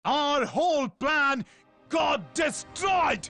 Our whole plan got destroyed.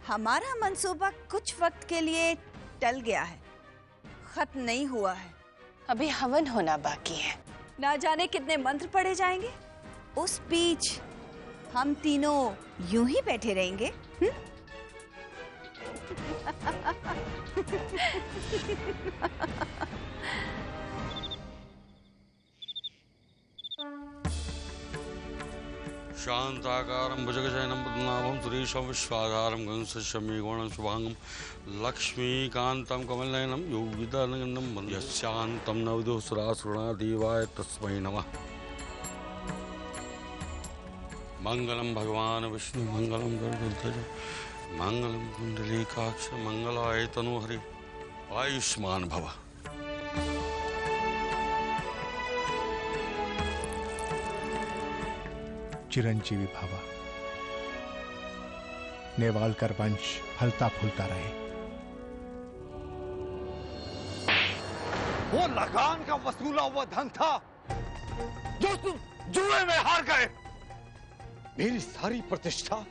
हमारा मंसूबा कुछ वक्त के लिए टल गया है, खत्म नहीं हुआ है। अभी हवन होना बाकी है। ना जाने कितने मंत्र पढ़े जाएंगे। उस बीच हम तीनों यूं ही बैठे रहेंगे। शांताकारं भुजगशयनं पद्मनाभं सुरेशं विश्वाधारं गगनसदृशमेघवर्णं शुभांगं लक्ष्मीकान्तं कमलनयनं योगितानन्दं वन्दे यस्यान्तं न विदुः सुरासुराः देवाय तस्मै नमः। मंगलम भगवान विष्णु मंगलम गरुड़ध्वज मंगलम कुंडलीकाक्ष मंगलाय तनोहरि आयुष्मान भव। चिरंजीवी भावा, नेवालकर वंश फलता फूलता रहे। वो लगान का वसूला हुआ धन था जो तुम जुए में हार गए। मेरी सारी प्रतिष्ठा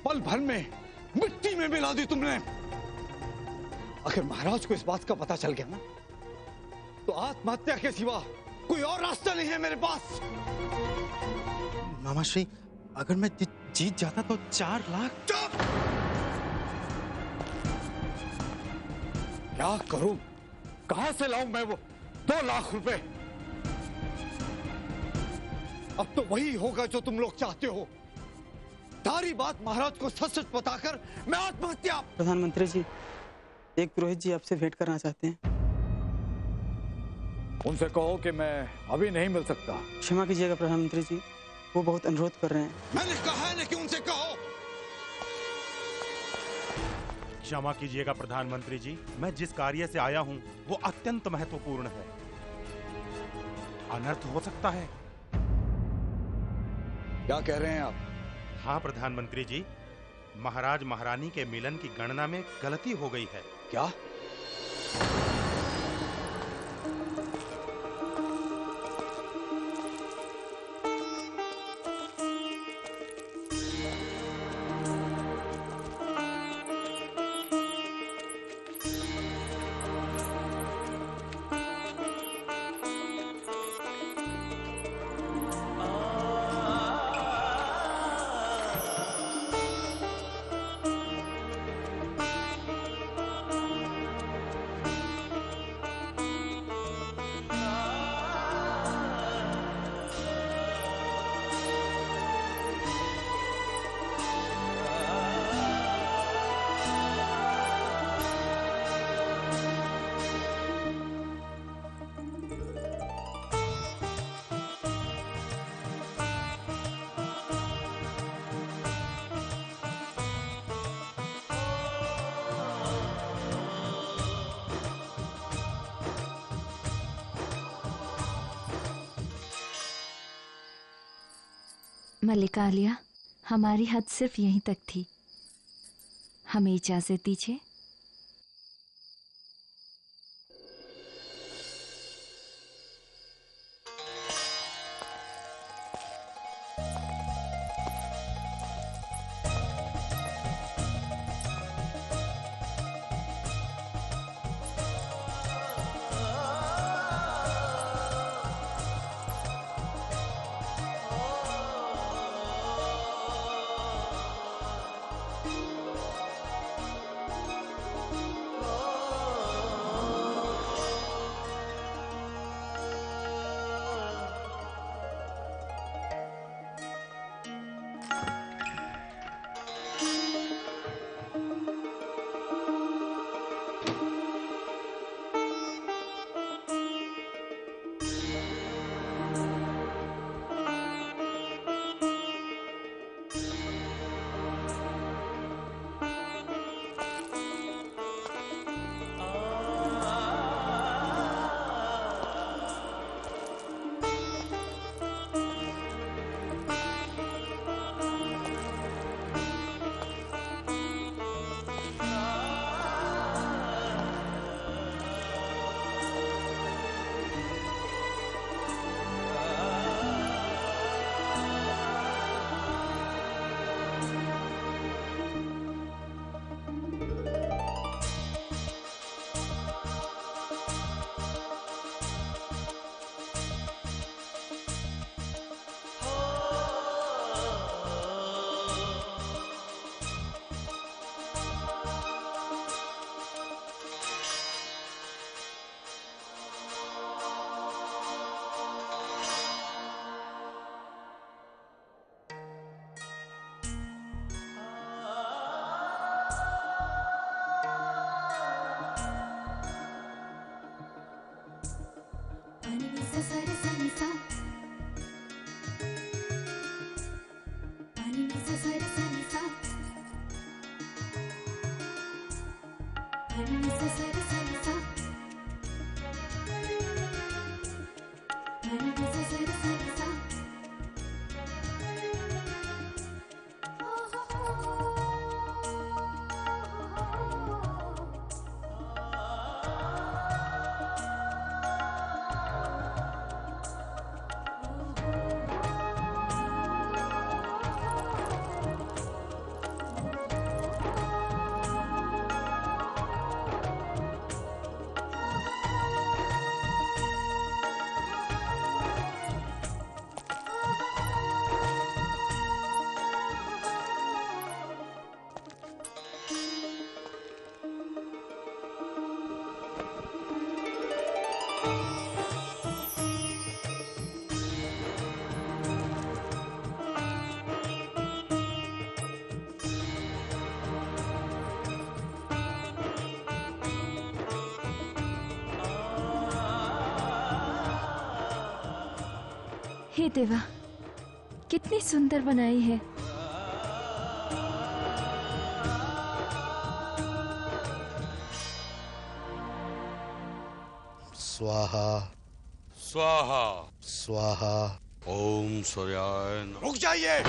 पल भर में मिट्टी में मिला दी तुमने। अगर महाराज को इस बात का पता चल गया ना, तो आत्महत्या के सिवा कोई और रास्ता नहीं है मेरे पास। मामाश्री, अगर मैं जीत जाता तो 4 लाख। चुप! क्या करूं? कहां से लाऊं मैं वो 2 लाख रुपए? अब तो वही होगा जो तुम लोग चाहते हो। सारी बात महाराज को सच सच बताकर मैं आत्महत्या। प्रधानमंत्री जी, एक पुरोहित जी आपसे भेंट करना चाहते हैं। उनसे कहो कि मैं अभी नहीं मिल सकता। क्षमा कीजिएगा प्रधानमंत्री जी, वो बहुत अनुरोध कर रहे हैं। मैंने कहा है ना कि उनसे कहो। क्षमा कीजिएगा प्रधानमंत्री जी, मैं जिस कार्य से आया हूं वो अत्यंत महत्वपूर्ण है। अनर्थ हो सकता है। क्या कह रहे हैं आप? हाँ प्रधानमंत्री जी, महाराज महारानी के मिलन की गणना में गलती हो गई है। क्या? मल्लिका आलिया, हमारी हद सिर्फ यहीं तक थी, हमें इजाजत दीजिए। हे देवा, कितनी सुंदर बनाई है। स्वाहा स्वाहा स्वाहा। ओम सूर्याय नमः। रुक जाइए।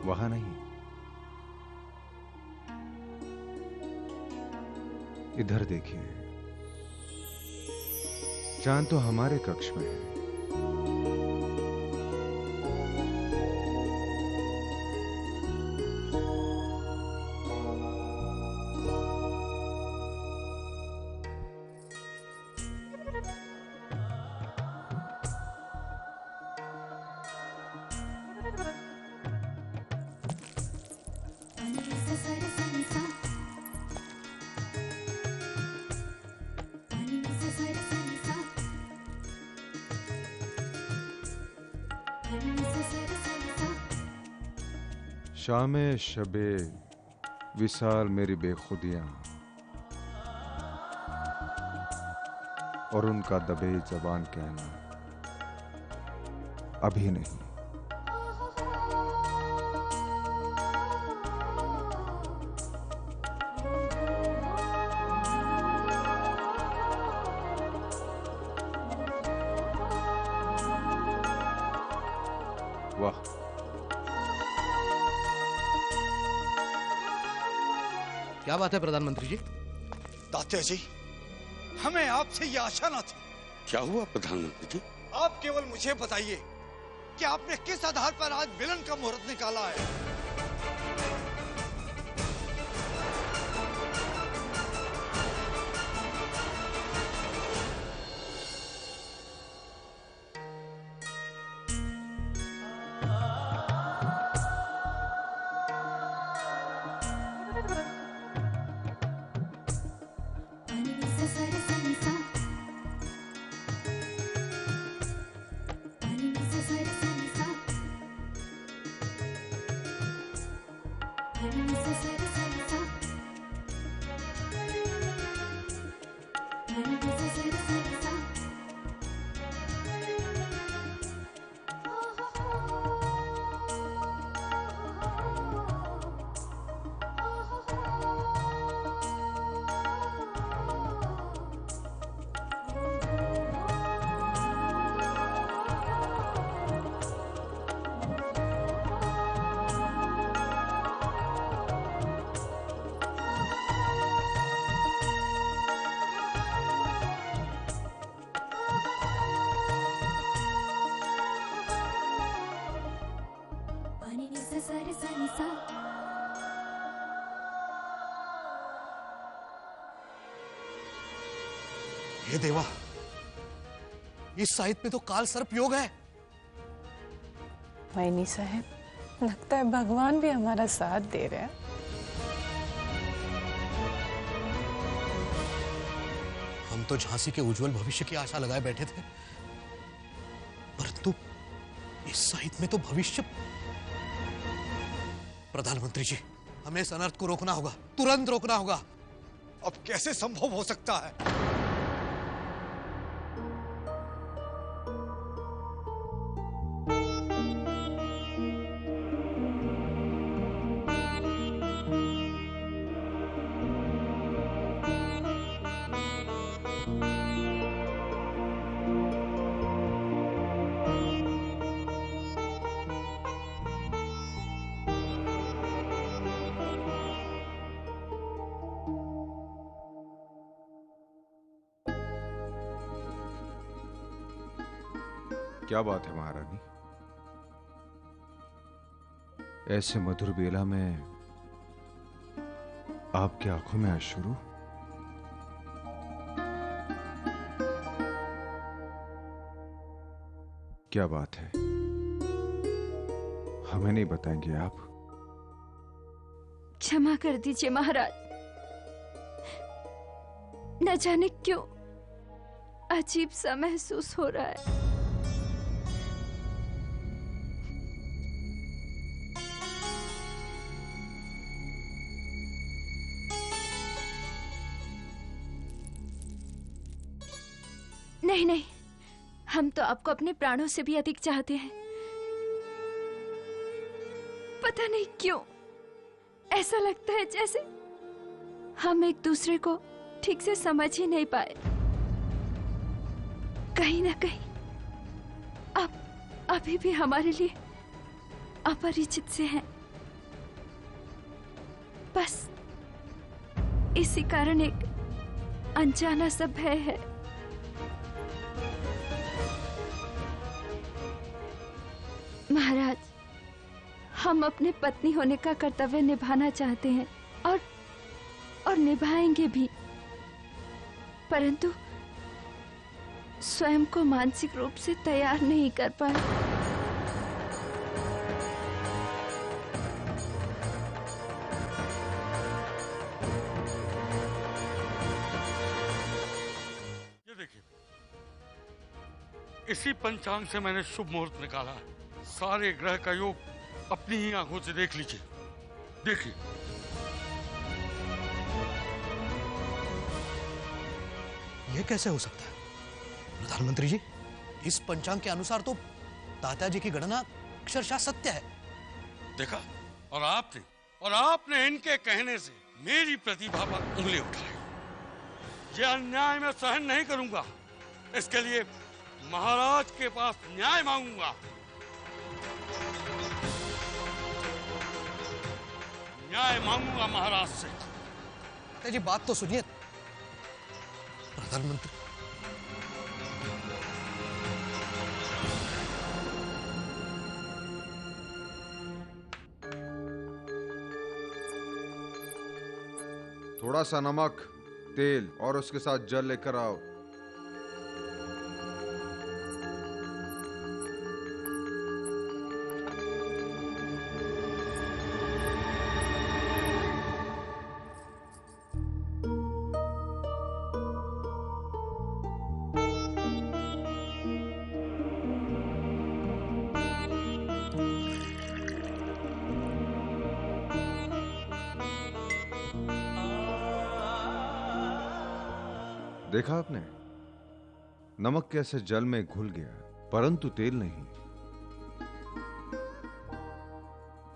वहां नहीं, इधर देखिए, चांद तो हमारे कक्ष में है। शामे शबे विसाल मेरी बेखुदियां और उनका दबे जबान कहना अभी नहीं। वाह, क्या बात है प्रधानमंत्री जी? तात्या जी, हमें आपसे ये आशा न थी। क्या हुआ प्रधानमंत्री जी? आप केवल मुझे बताइए कि आपने किस आधार पर आज विलन का मुहूर्त निकाला है। हे देवा, इस साहित्य में तो काल सर्प योग है। मैनी साहब, लगता है भगवान भी हमारा साथ दे रहे हैं। हम हम तो झांसी के उज्जवल भविष्य की आशा लगाए बैठे थे, परंतु इस साहित्य में तो भविष्य। प्रधानमंत्री जी, हमें इस अनर्थ को रोकना होगा, तुरंत रोकना होगा। अब कैसे संभव हो सकता है? क्या बात है महारानी? ऐसे मधुर बेला में आपकी आंखों में अश्रु? क्या बात है? हमें नहीं बताएंगे आप? क्षमा कर दीजिए महाराज, न जाने क्यों अजीब सा महसूस हो रहा है। नहीं नहीं, हम तो आपको अपने प्राणों से भी अधिक चाहते हैं। पता नहीं क्यों ऐसा लगता है जैसे हम एक दूसरे को ठीक से समझ ही नहीं पाए। कहीं ना कहीं आप अभी भी हमारे लिए अपरिचित से हैं। बस इसी कारण एक अनजाना सा भय है। महाराज, हम अपने पत्नी होने का कर्तव्य निभाना चाहते हैं और निभाएंगे भी, परंतु स्वयं को मानसिक रूप से तैयार नहीं कर पाए। ये देखिए, इसी पंचांग से मैंने शुभ मुहूर्त निकाला है। सारे ग्रह का योग अपनी ही आंखों से देख लीजिए। देखिए, यह कैसे हो सकता है प्रधानमंत्री जी? इस पंचांग के अनुसार तो तात्याजी की गणना अक्षरशः सत्य है। देखा? और आपने इनके कहने से मेरी प्रतिभा पर उंगली उठाई। यह अन्याय मैं सहन नहीं करूंगा। इसके लिए महाराज के पास न्याय मांगूंगा। न्याय मांगूंगा महाराज से। जी बात तो सुनिए प्रधानमंत्री। थोड़ा सा नमक, तेल और उसके साथ जल लेकर आओ। देखा आपने? नमक कैसे जल में घुल गया, परंतु तेल नहीं।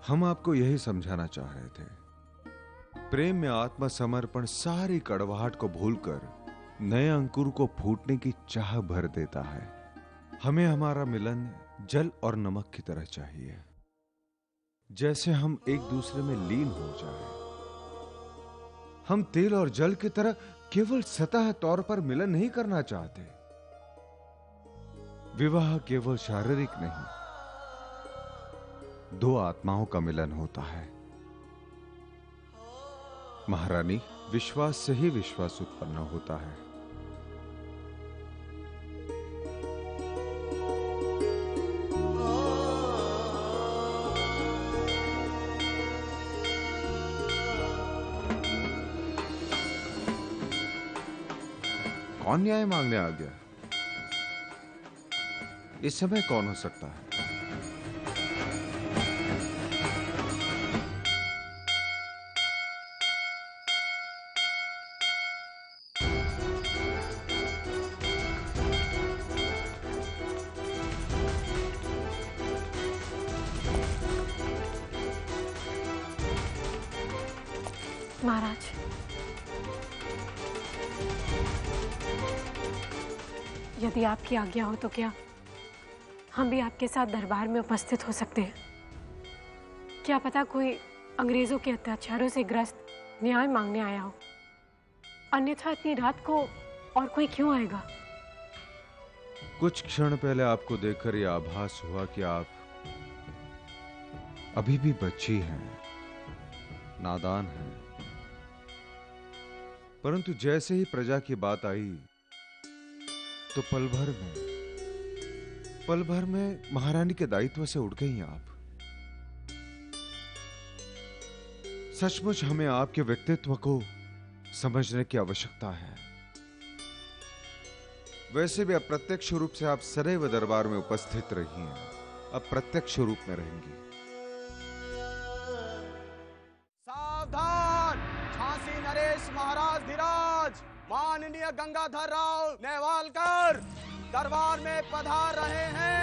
हम आपको यही समझाना चाह रहे थे। प्रेम में आत्मसमर्पण सारी कड़वाहट को भूलकर नए अंकुर को फूटने की चाह भर देता है। हमें हमारा मिलन जल और नमक की तरह चाहिए, जैसे हम एक दूसरे में लीन हो जाएं। हम तेल और जल की तरह केवल सतह तौर पर मिलन नहीं करना चाहते। विवाह केवल शारीरिक नहीं, दो आत्माओं का मिलन होता है। महारानी, विश्वास से ही विश्वास उत्पन्न होता है। कौन न्याय मांगने आ गया? इस समय कौन हो सकता है? महाराज, यदि आपकी आज्ञा हो तो क्या हम भी आपके साथ दरबार में उपस्थित हो सकते हैं? क्या पता कोई अंग्रेजों के अत्याचारों से ग्रस्त न्याय मांगने आया हो, अन्यथा इतनी रात को और कोई क्यों आएगा? कुछ क्षण पहले आपको देखकर यह आभास हुआ कि आप अभी भी बच्ची हैं, नादान हैं। परंतु जैसे ही प्रजा की बात आई तो पल भर में महारानी के दायित्व से उठ गई आप। सचमुच हमें आपके व्यक्तित्व को समझने की आवश्यकता है। वैसे भी अप्रत्यक्ष रूप से आप सदैव दरबार में उपस्थित रही हैं, अब प्रत्यक्ष रूप में रहेंगी। सावधान! झांसी नरेश महाराज धीराज, माननीय गंगाधर राव नेवालकर दरबार में पधार रहे हैं।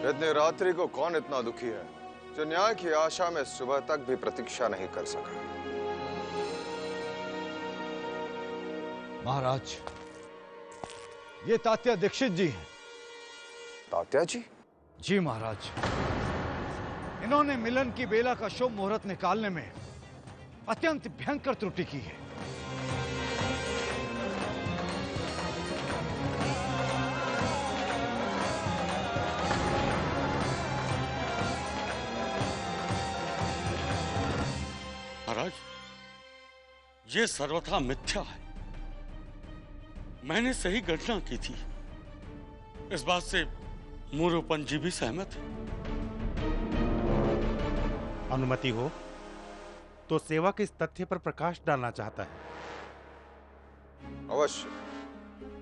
इतनी रात्रि को कौन इतना दुखी है जो न्याय की आशा में सुबह तक भी प्रतीक्षा नहीं कर सका? महाराज, ये तात्या दीक्षित जी हैं। तात्या जी? जी महाराज, इन्होंने मिलन की बेला का शुभ मुहूर्त निकालने में अत्यंत भयंकर त्रुटि की है। महाराज, ये सर्वथा मिथ्या है। मैंने सही गणना की थी। इस बात से मोरोपंत जी भी सहमत है। अनुमति हो तो सेवक इस तथ्य पर प्रकाश डालना चाहता है। अवश्य।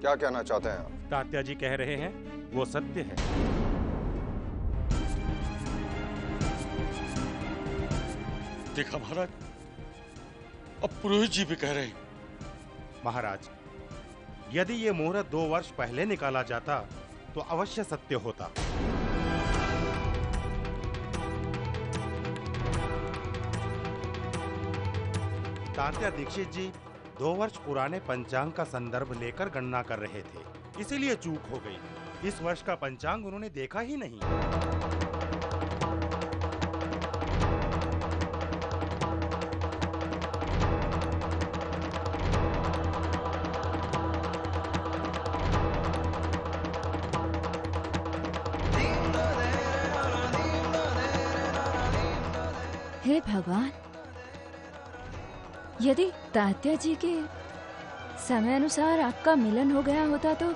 क्या कहना चाहते हैं आप? तात्या जी कह रहे हैं वो सत्य है। देखा महाराज, अब पुरोहित जी भी कह रहे हैं। महाराज, यदि ये मुहूर्त 2 वर्ष पहले निकाला जाता तो अवश्य सत्य होता। तात्या दीक्षित जी 2 वर्ष पुराने पंचांग का संदर्भ लेकर गणना कर रहे थे, इसीलिए चूक हो गई। इस वर्ष का पंचांग उन्होंने देखा ही नहीं। हे भगवान, यदि तात्या जी के समय अनुसार आपका मिलन हो गया होता तो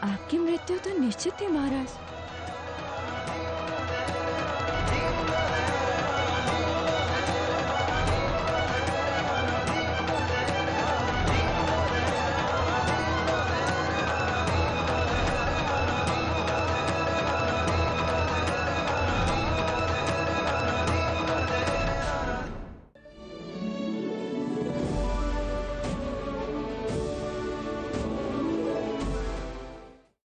आपकी मृत्यु तो निश्चित थी महाराज।